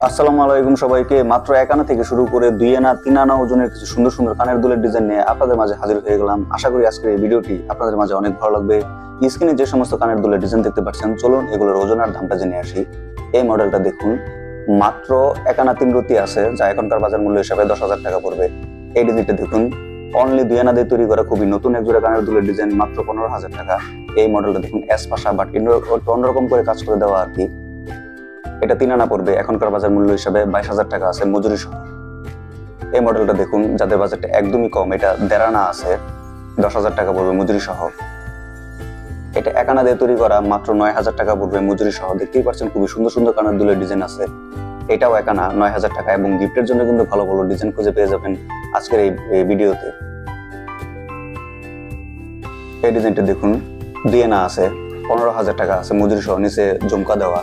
আসসালামু আলাইকুম সবাইকে। মাত্র 1 আনা থেকে শুরু করে 2 আনা 3 আনা ওজনের কিছু সুন্দর সুন্দর কানের দুলের ডিজাইন নিয়ে আপনাদের মাঝে হাজির হয়ে গেলাম। আশা করি আজকের এই ভিডিওটি আপনাদের মাঝে অনেক ভালো লাগবে। স্ক্রিনে যে সমস্ত কানের দুলের ডিজাইন দেখতে পাচ্ছেন, চলুন এগুলোর ওজন আর দামটা জেনে আসি। এই মডেলটা দেখুন, মাত্র 1 আনা 3 রতি আছে, যা এখনকার বাজার মূল্য হিসাবে 10,000 টাকা পড়বে। এই ডিজাইনটা দেখুন, অনলি 2 আনা দিয়ে তৈরি করা খুবই নতুন এক জোড়া কানের দুলের ডিজাইন, মাত্র 15,000 টাকা। এই মডেলটা দেখুন, এস পাশা বাট অন্যরকম করে কাজ করে দেওয়া আর কি। এটা 3 আনা পড়বে, এখনকার বাজার মূল্য হিসাবে 22,000 টাকা আছে মজুরি সহ। এই মডেলটা দেখুন, যাদের বাজেটটা একদমই কম, এটা 1.5 আনা আছে, 10,000 টাকা পড়বে মজুরি সহ। এটা 1 আনা দিয়ে তৈরি করা, মাত্র 9,000 টাকা পড়বে মজুরি সহ। দেখতেই পাচ্ছেন খুবই সুন্দর সুন্দর কানের দুলের ডিজাইন আছে। এটাও 1 আনা, 9,000 টাকা, এবং গিফটের জন্য কিন্তু ভালো ভালো ডিজাইন খুঁজে পেয়ে যাবেন আজকের এই ভিডিওতে। এই ডিজাইনটা দেখুন, 2 আনা আছে, 15,000 টাকা আছে মজুরি সহ, নিচে ঝুমকা দেওয়া।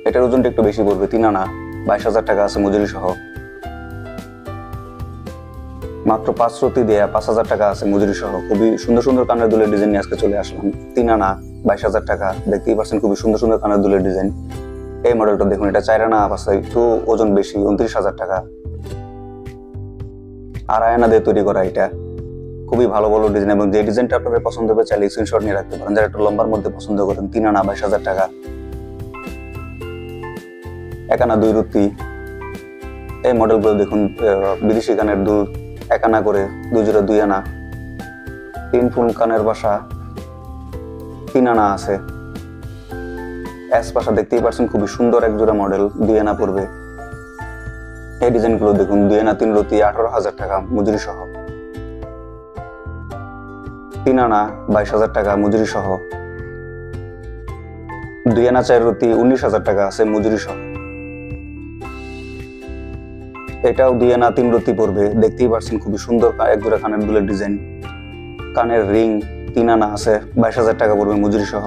এটার ওজনটা একটু বেশি পড়বে, 3 আনা, 22,000 টাকা আছে মজুরি সহ। মাত্র 5 রতি দিয়ে 5,000 টাকা আছে মজুরি সহ। খুবই সুন্দর সুন্দর কানের দুলের ডিজাইন নিয়ে আজকে চলে আসলাম। 3 আনা, 22,000 টাকা। দেখতেই পাচ্ছেন খুবই সুন্দর সুন্দর কানের দুলের ডিজাইন। এই মডেলটা দেখুন, এটা 4 আনা আছে, একটু ওজন বেশি, 29,000 টাকা। 2.5 আনা দিয়ে তৈরি করা, এটা খুবই ভালো ভালো ডিজাইন, এবং যে ডিজাইনটা আপনাদের পছন্দ হবে চাইলে স্ক্রিনশট নিয়ে রাখতে পারেন। যারা একটু লম্বার মধ্যে পছন্দ করেন, 3 আনা, 22,000 টাকা। 1 আনা 2 রতি। এই মডেলগুলো দেখুন, বিদেশি কানের দুল, 1 আনা করে 2 জোড়া 2 আনা। 3 ফুল কানের বাসা, 3 আনা আছে। এস পাশা দেখতেই পাচ্ছেন খুবই সুন্দর এক জোড়া মডেল, 2 আনা পড়বে। এই ডিজাইনগুলো দেখুন, 2 আনা 3 রতি, 18,000 টাকা মজুরি সহ। 3 আনা 22,000 টাকা মজুরি সহ। 2 আনা 4 রতি, 19,000 টাকা আছে মজুরি সহ। এটাও 2 আনা 3 রতি পড়বে। দেখতেই পাচ্ছেন খুবই সুন্দর এক জোড়া কানের দুলের ডিজাইন। কানের রিং 3 আনা আছে, 22,000 টাকা পড়বে মজুরি সহ।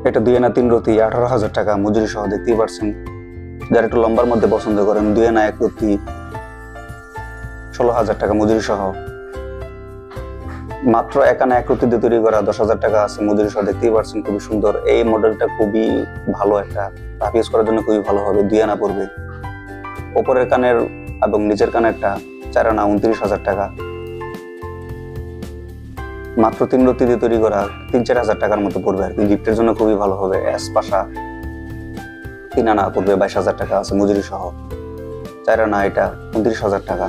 এটা 2 আনা 3 রতি, 18,000 টাকা মজুরি সহ। দেখতেই পাচ্ছেন, যারা একটু লম্বার মধ্যে পছন্দ করেন, 2 আনা 1 রতি, 16,000 টাকা মজুরি সহ। মাত্র 1 আনা 1 রতি দিয়ে তৈরি করা, 10,000 টাকা আছে মজুরি সহ। দেখতেই পাচ্ছেন খুবই সুন্দর। এই মডেলটা খুবই ভালো, একটা রাফ ইউজ করার জন্য খুবই ভালো হবে। 2 আনা পড়বে। ওপরের কানের এবং নিচের কানেরটা 4 আনা, 29,000 টাকা। মাত্র 3 রতি দিয়ে তৈরি করা, 3-4 হাজার টাকার মতো পড়বে আর কি। গিফটের জন্য খুবই ভালো হবে। এস পাশা 3 আনা পড়বে, 22,000 টাকা আছে মজুরি সহ। 4 আনা, এটা 29,000 টাকা।